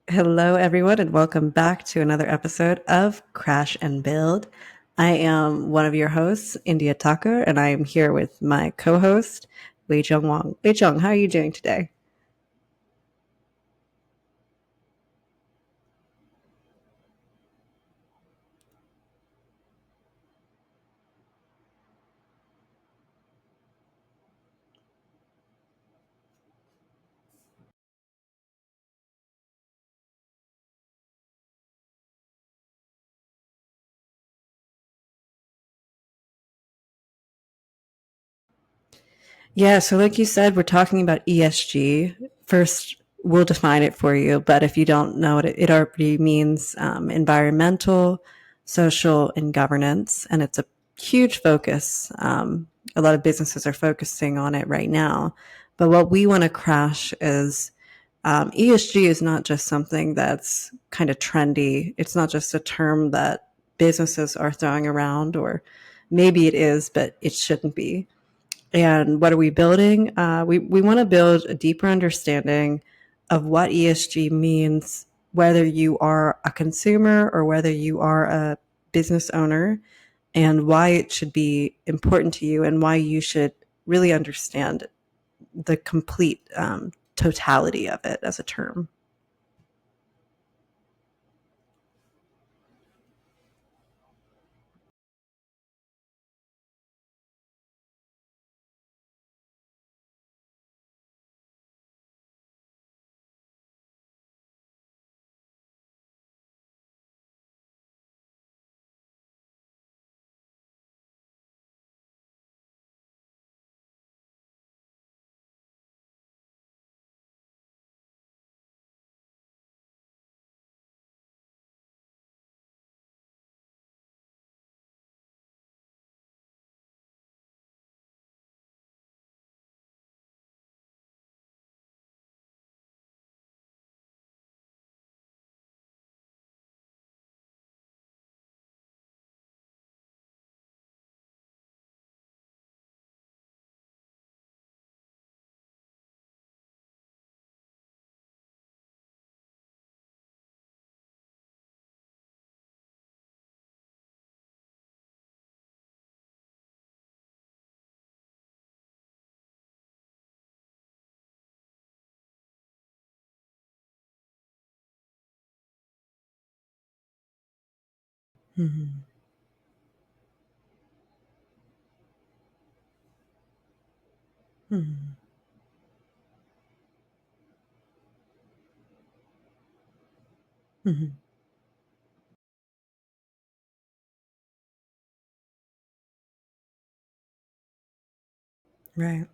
Hello, everyone, and welcome back to another episode of Crash and Build. I am one of your hosts, India Tucker, and I am here with my co-host, Wei-Chung Wang. Wei-Chung, how are you doing today? Yeah, so like you said, we're talking about ESG. First, we'll define it for you, but if you don't know what it already means environmental, social, and governance, and it's a huge focus. A lot of businesses are focusing on it right now. But what we want to crash is ESG is not just something that's kind of trendy. It's not just a term that businesses are throwing around, or maybe it is, but it shouldn't be. And what are we building? We want to build a deeper understanding of what ESG means, whether you are a consumer or whether you are a business owner, and why it should be important to you and why you should really understand the complete totality of it as a term. Mm-hmm. Mm-hmm. Mm-hmm. Right.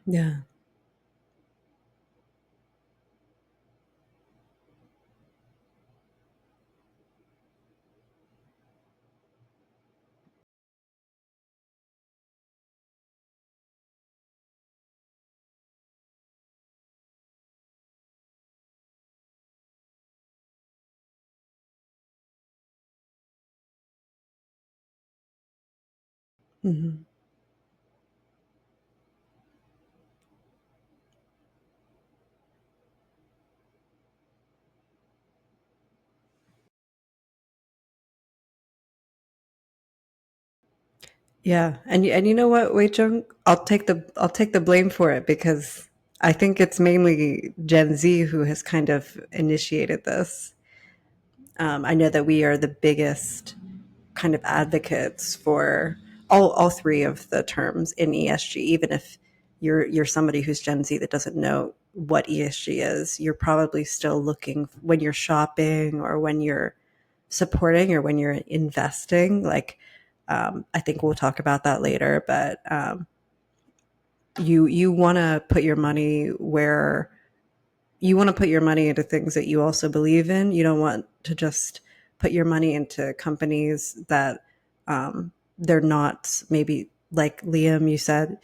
Yeah. Mm-hmm. Yeah, and you know what, Wei Chung, I'll take the blame for it because I think it's mainly Gen Z who has kind of initiated this. I know that we are the biggest kind of advocates for all three of the terms in ESG. Even if you're somebody who's Gen Z that doesn't know what ESG is, you're probably still looking when you're shopping or when you're supporting or when you're investing. Like, I think we'll talk about that later, but you want to put your money where you want to put your money into things that you also believe in. You don't want to just put your money into companies that they're not, maybe like Liam, you said,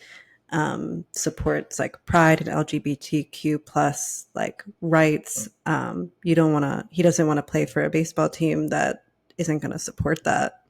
supports like pride and LGBTQ plus like rights. You don't want to, he doesn't want to play for a baseball team that isn't going to support that.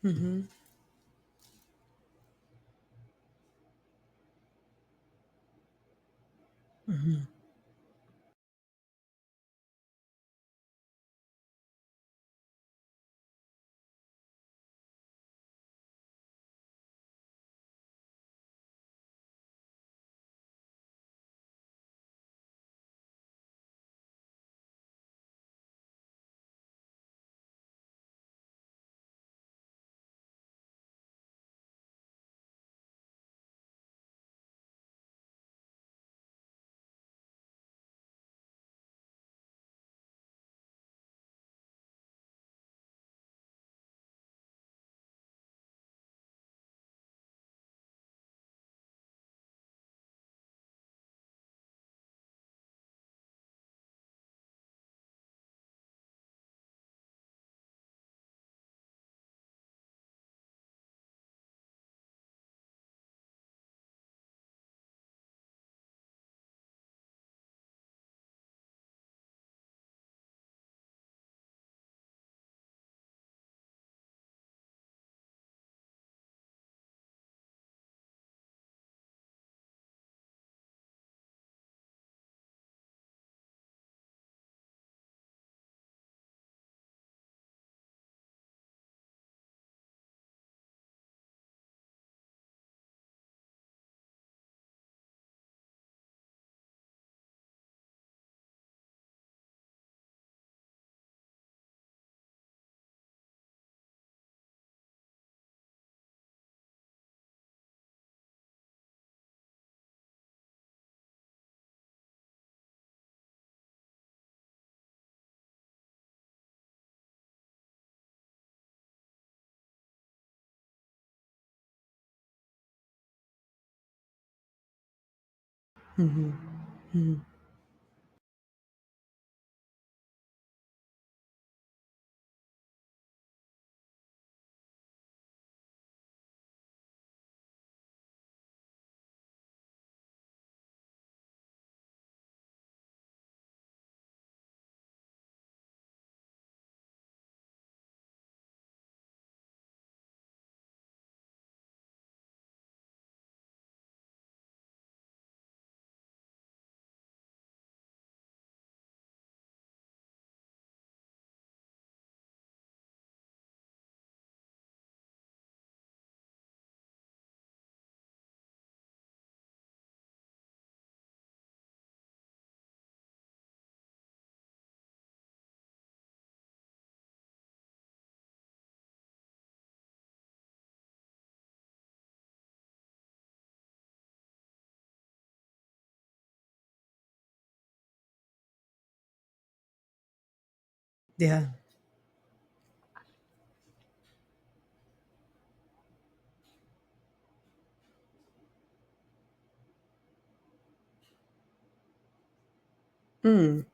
Mm-hmm. Mm-hmm. Mm-hmm. Mm-hmm. Yeah. Mm,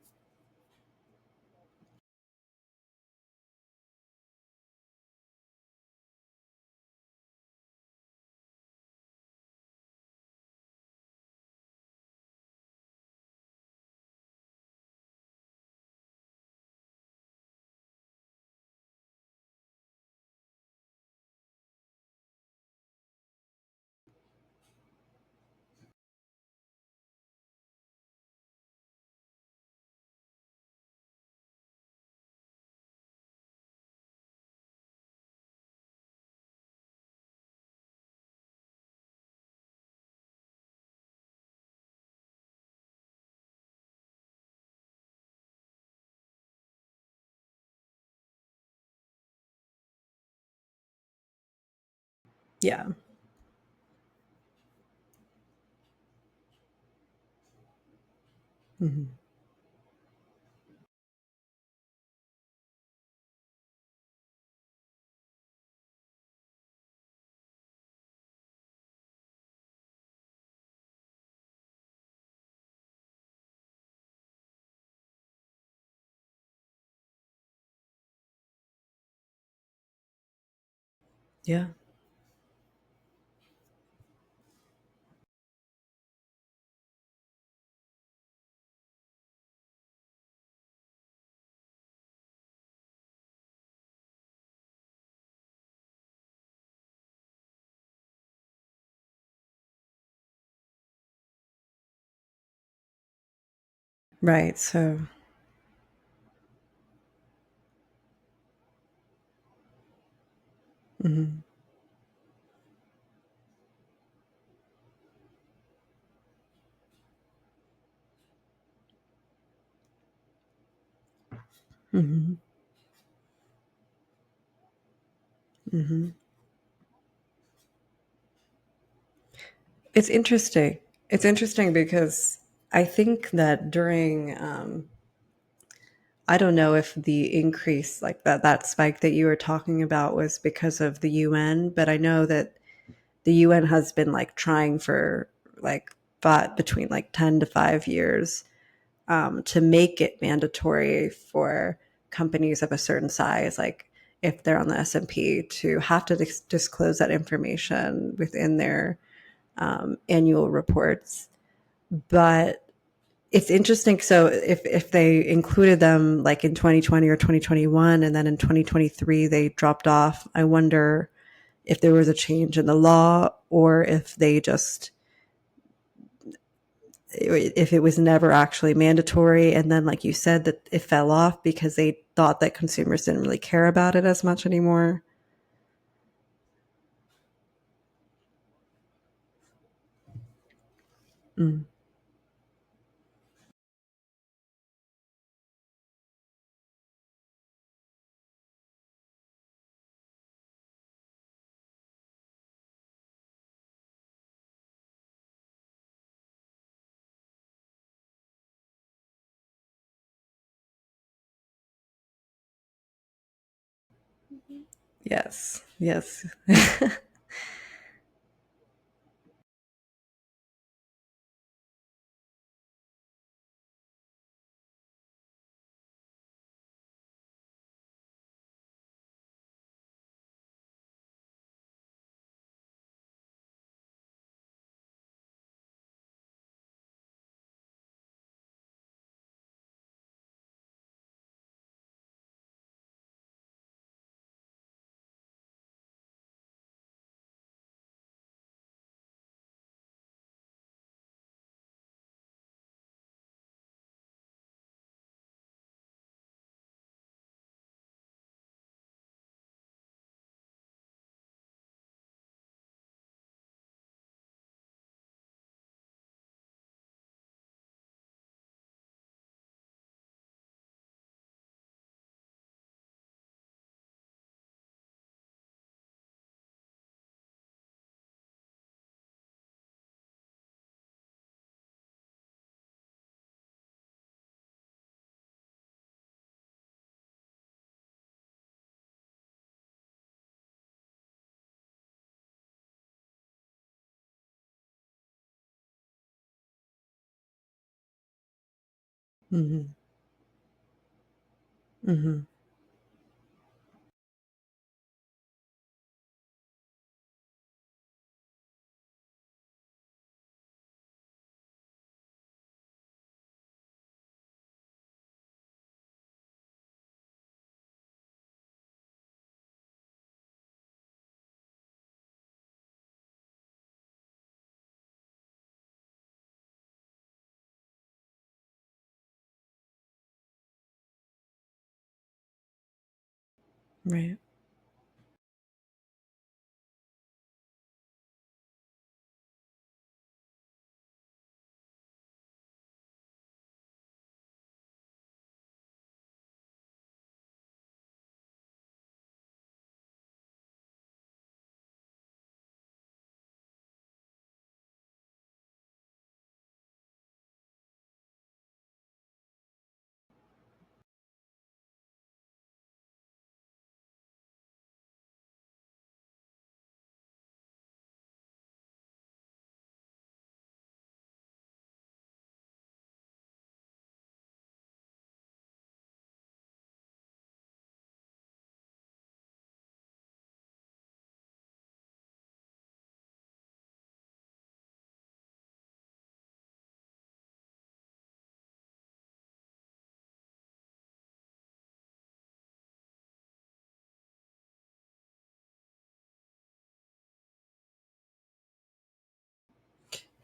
yeah. Hmm. Yeah. Right. So, hmm, hmm, hmm. It's interesting. It's interesting because I think that during, I don't know if the increase, like that spike that you were talking about, was because of the UN, but I know that the UN has been like trying for like thought between like 10 to 5 years, to make it mandatory for companies of a certain size, like if they're on the S&P, to have to disclose that information within their annual reports. But it's interesting. So if they included them like in 2020 or 2021, and then in 2023 they dropped off, I wonder if there was a change in the law, or if they just, if it was never actually mandatory, and then like you said, that it fell off because they thought that consumers didn't really care about it as much anymore. Mm. Yes, yes. Mhm. Mhm. Right.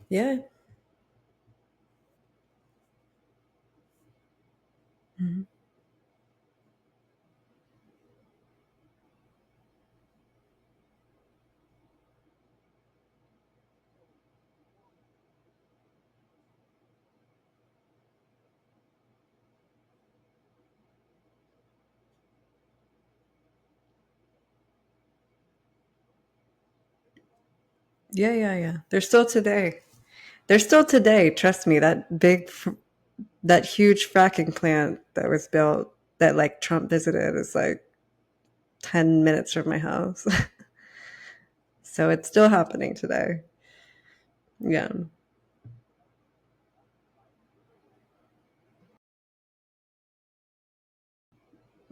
Yeah. Mhm. Yeah, yeah, yeah. They're still today. They're still today. Trust me. That huge fracking plant that was built that like Trump visited is like 10 minutes from my house. So it's still happening today. Yeah.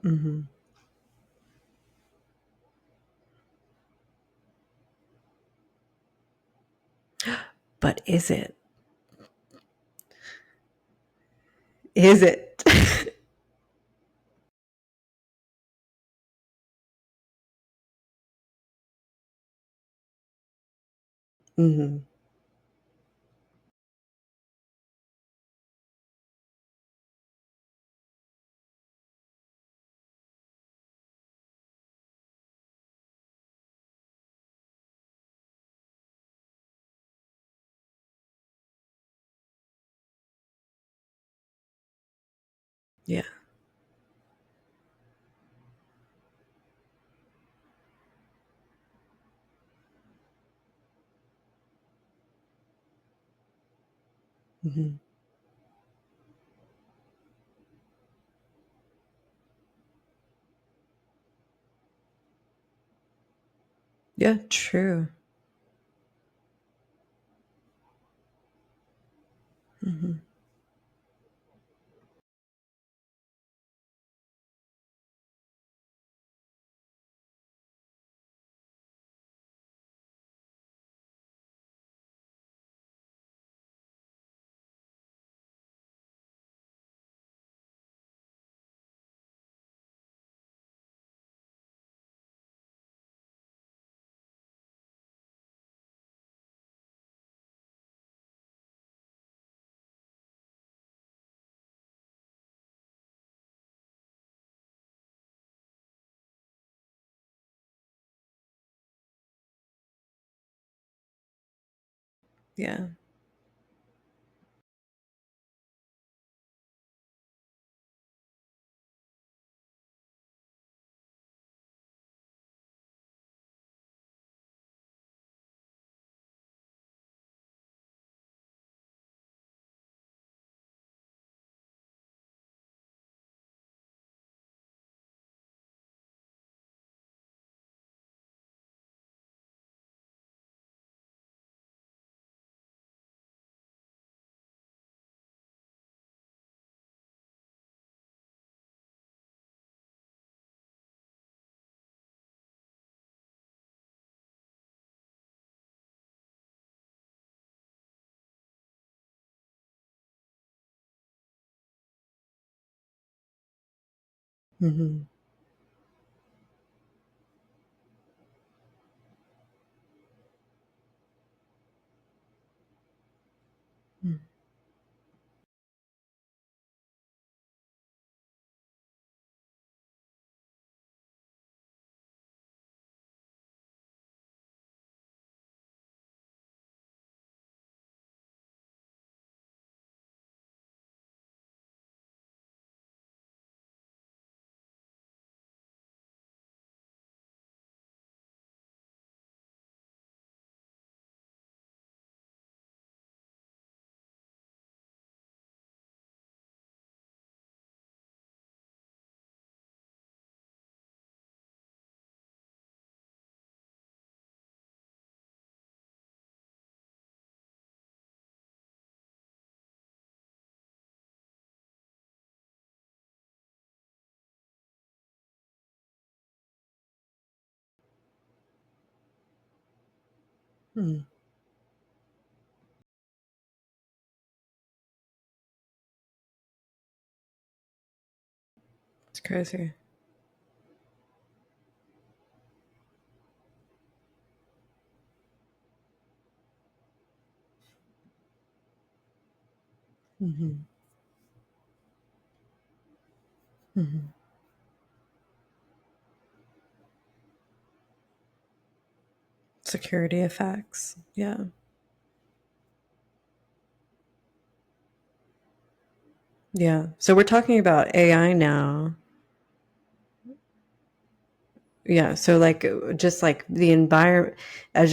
Hmm. But is it? Is it? Hmm. Yeah. Hmm. Yeah. True. Hmm. Yeah. Mm-hmm. Mm. It's crazy. Mm-hmm. Mm-hmm. Security effects. Yeah. Yeah. So we're talking about AI now. Yeah. So like just like the environment, I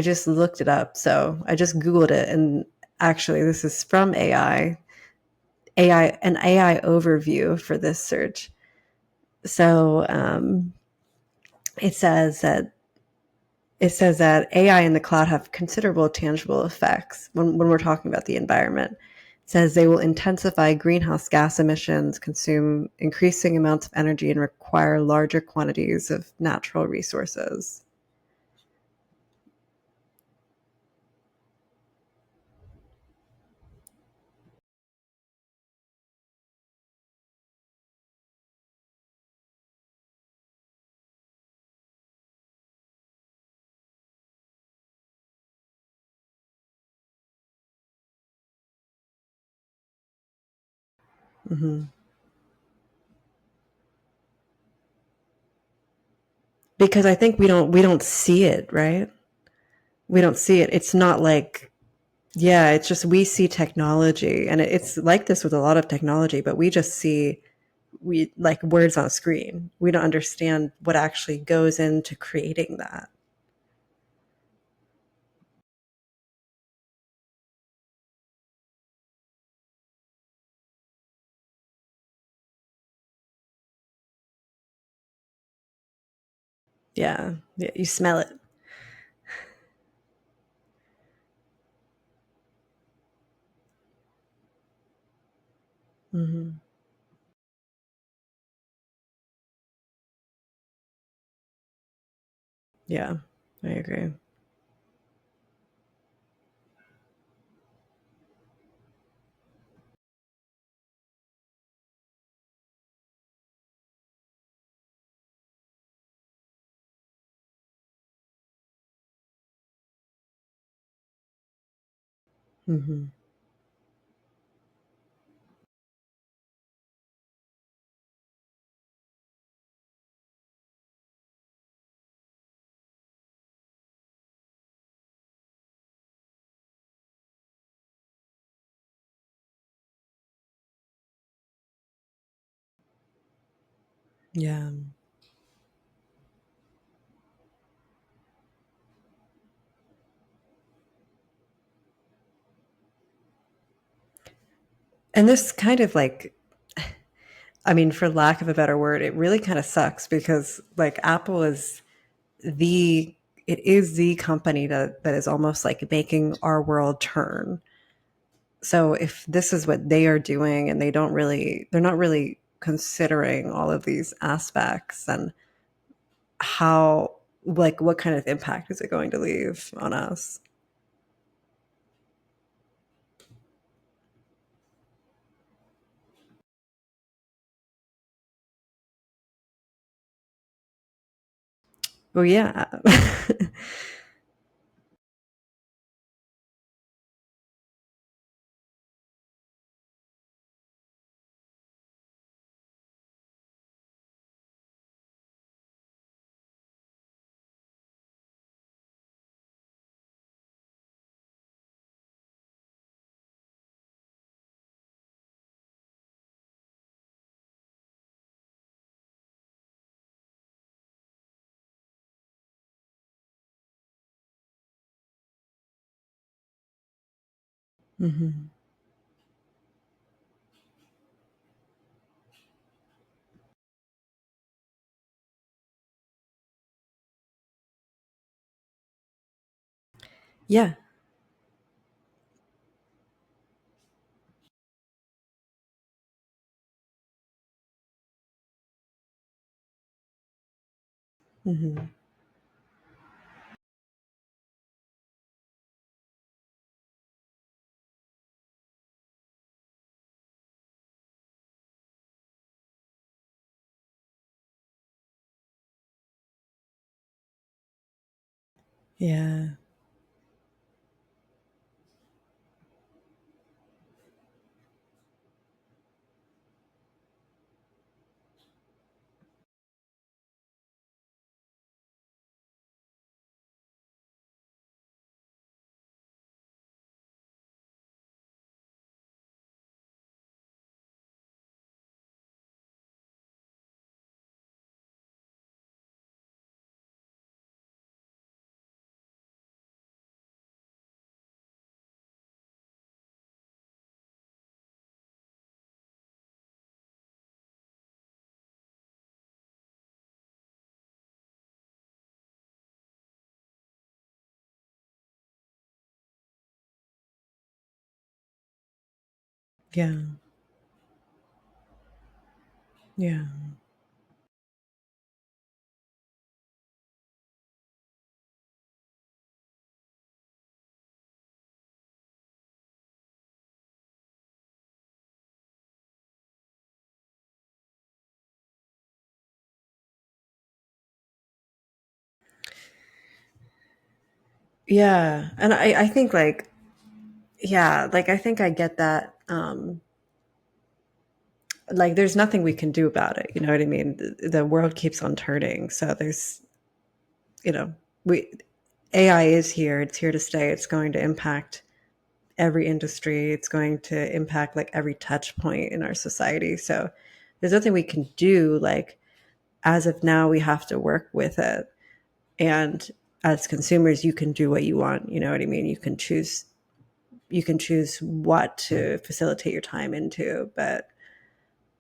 just looked it up. So I just Googled it, and actually this is from an AI overview for this search. So it says that it says that AI in the cloud have considerable tangible effects when we're talking about the environment. It says they will intensify greenhouse gas emissions, consume increasing amounts of energy, and require larger quantities of natural resources. Hmm. Because I think we don't see it, right? We don't see it. It's not like, yeah, it's just we see technology, and it's like this with a lot of technology, but we just see we like words on a screen. We don't understand what actually goes into creating that. Yeah, yeah, you smell it. Hmm. Yeah, I agree. Hmm. Yeah, and this kind of like, I mean, for lack of a better word, it really kind of sucks because like Apple is the it is the company that is almost like making our world turn. So if this is what they are doing and they're not really considering all of these aspects, and how, like, what kind of impact is it going to leave on us? Oh, yeah. Hmm. Yeah. Hmm. Yeah. Yeah. Yeah. Yeah. And I think like, yeah, like I think I get that. Like there's nothing we can do about it. You know what I mean? The world keeps on turning. So there's, you know, we, AI is here. It's here to stay. It's going to impact every industry. It's going to impact like every touch point in our society. So there's nothing we can do. Like as of now, we have to work with it. And as consumers, you can do what you want. You know what I mean? You can choose what to facilitate your time into. But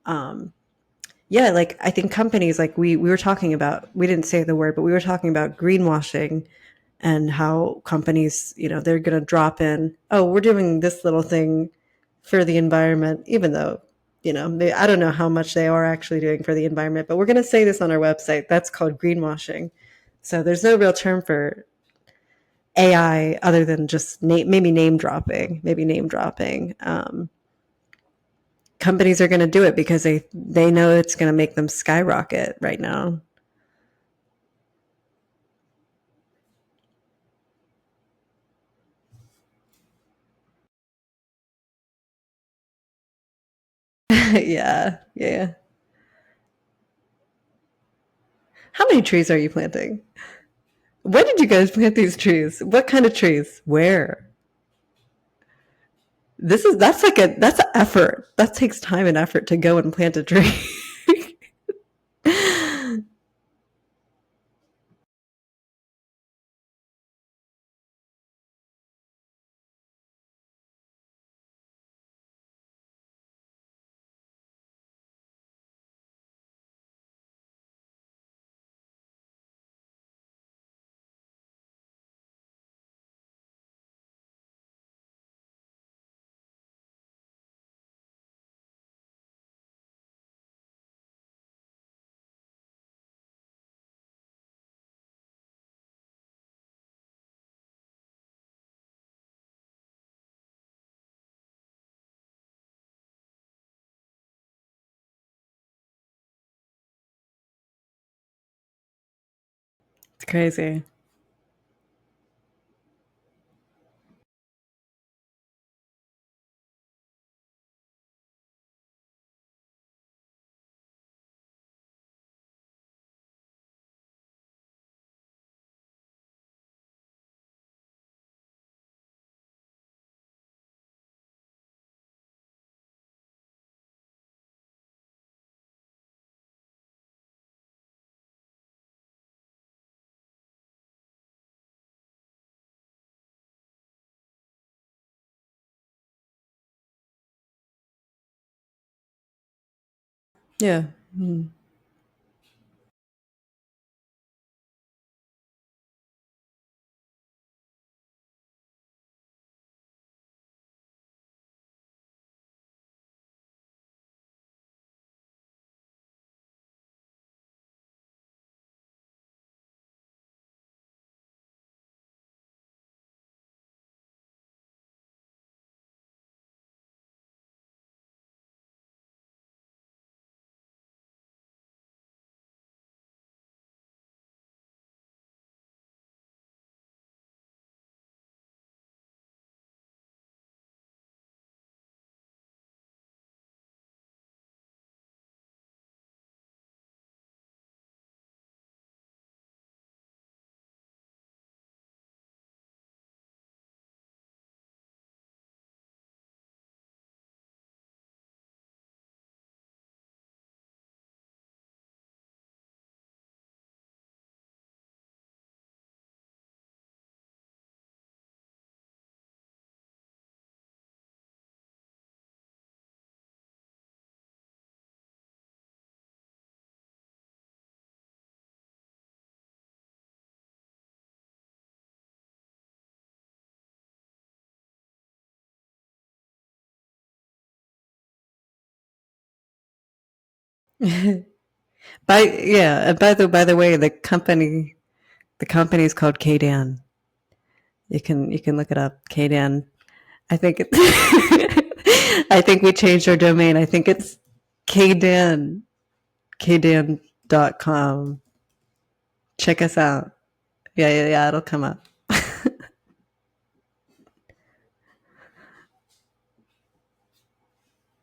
um, yeah, like I think companies like we were talking about, we didn't say the word, but we were talking about greenwashing and how companies, you know, they're going to drop in, oh, we're doing this little thing for the environment, even though, you know, I don't know how much they are actually doing for the environment, but we're going to say this on our website. That's called greenwashing. So there's no real term for AI other than just maybe name dropping, companies are going to do it because they know it's going to make them skyrocket right now. Yeah, yeah. How many trees are you planting? When did you guys plant these trees? What kind of trees? Where? That's an effort. That takes time and effort to go and plant a tree. It's crazy. Yeah. Mm. By the way, the company is called Kdan. You can look it up. Kdan. I think it, I think we changed our domain. I think it's Kdan. Kdan.com. Check us out. Yeah, yeah, yeah. It'll come up.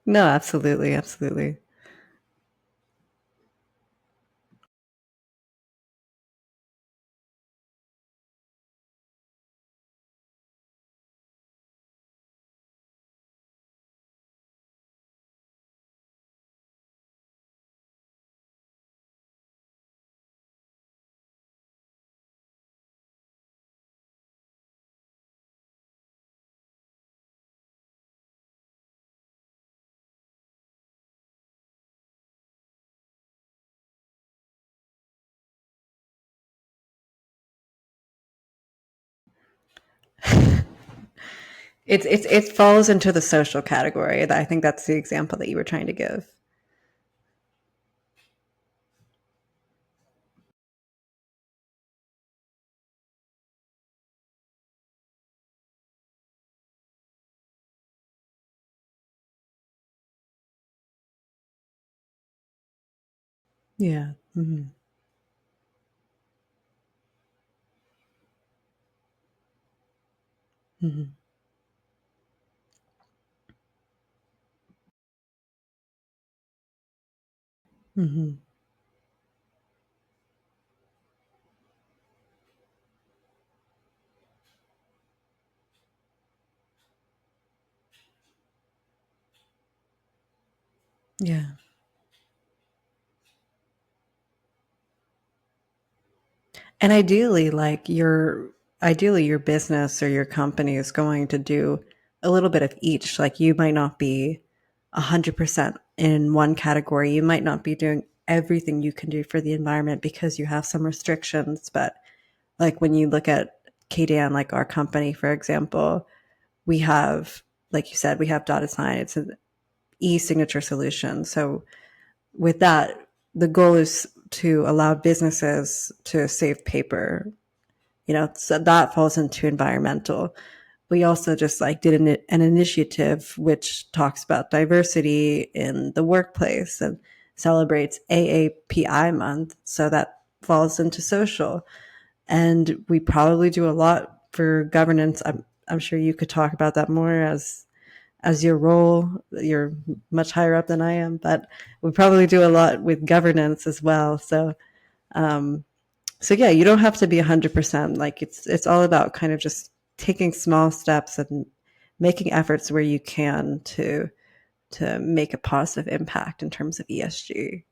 No, absolutely, absolutely. It falls into the social category. I think that's the example that you were trying to give. Yeah. Hmm. Hmm. Hmm. Yeah. And ideally your business or your company is going to do a little bit of each. Like you might not be 100% in one category. You might not be doing everything you can do for the environment because you have some restrictions. But like when you look at KDN, like our company, for example, we have, like you said, we have dotted sign. It's an e-signature solution. So with that, the goal is to allow businesses to save paper, so that falls into environmental. We also just like did an initiative which talks about diversity in the workplace and celebrates AAPI month, so that falls into social. And we probably do a lot for governance. I'm sure you could talk about that more as your role. You're much higher up than I am, but we probably do a lot with governance as well. Um, so yeah, you don't have to be 100%. Like it's all about kind of just taking small steps and making efforts where you can to make a positive impact in terms of ESG.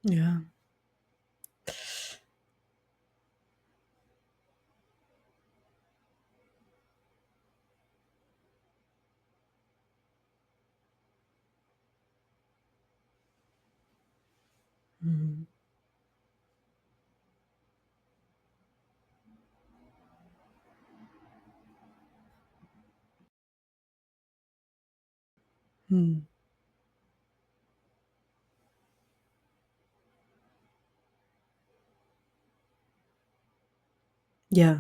Yeah. Mhm. Mm. Yeah.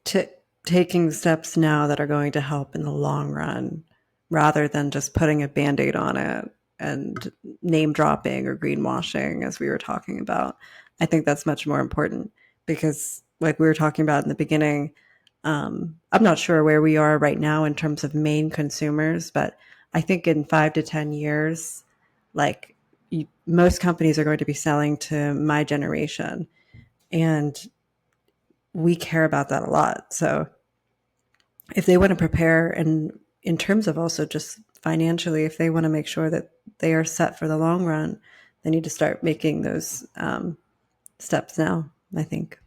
To taking steps now that are going to help in the long run rather than just putting a band-aid on it and name dropping or greenwashing as we were talking about. I think that's much more important because like we were talking about in the beginning, I'm not sure where we are right now in terms of main consumers, but I think in 5 to 10 years, like most companies are going to be selling to my generation, and we care about that a lot. So if they want to prepare, and in terms of also just financially, if they want to make sure that they are set for the long run, they need to start making those steps now, I think.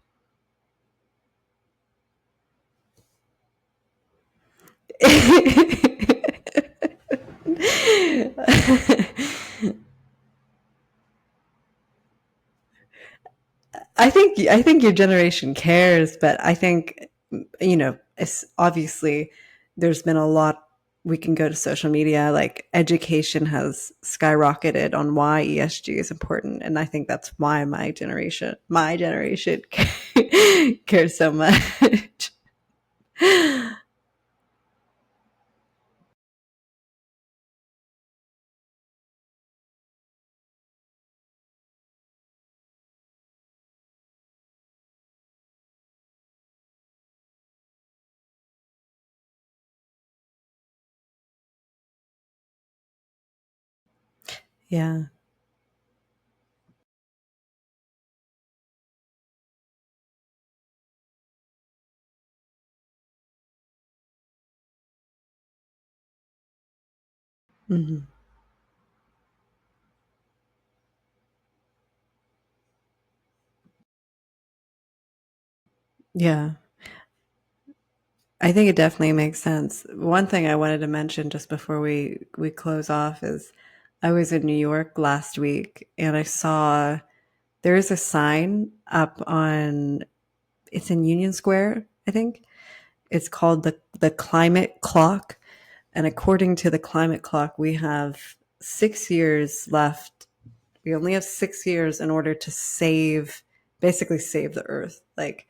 I think your generation cares, but I think it's obviously there's been a lot. We can go to social media. Like education has skyrocketed on why ESG is important, and I think that's why my generation cares so much. Yeah. Hmm. Yeah. I think it definitely makes sense. One thing I wanted to mention just before we close off is I was in New York last week and I saw there is a sign up on, it's in Union Square, I think. It's called the climate clock. And according to the climate clock, we have 6 years left. We only have 6 years in order to basically save the earth. Like,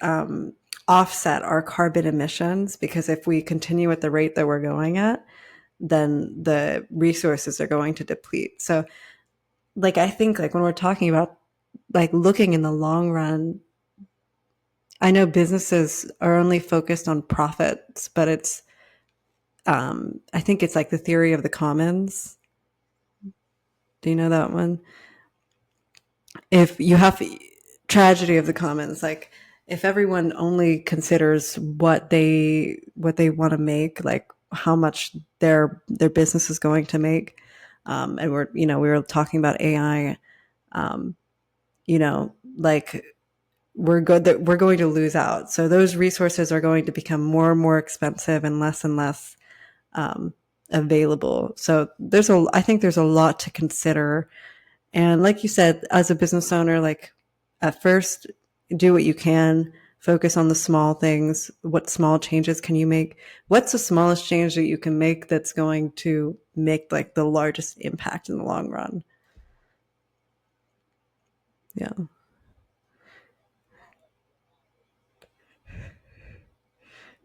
um, offset our carbon emissions, because if we continue at the rate that we're going at, then the resources are going to deplete. So, like, I think, like, when we're talking about, like, looking in the long run, I know businesses are only focused on profits, but I think it's like the theory of the commons. Do you know that one? If you have tragedy of the commons, like, if everyone only considers what they want to make, like how much their business is going to make, and we were talking about AI, um, like, we're going to lose out. So those resources are going to become more and more expensive and less um, available. So I think there's a lot to consider. And like you said, as a business owner, like, at first, do what you can, focus on the small things. What small changes can you make? What's the smallest change that you can make that's going to make, like, the largest impact in the long run? Yeah.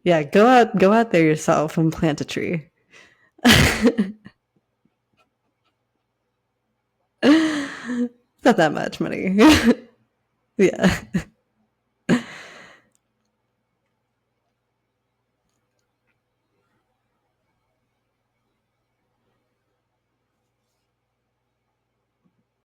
Yeah. Go out there yourself and plant a tree. Not that much money. Yeah.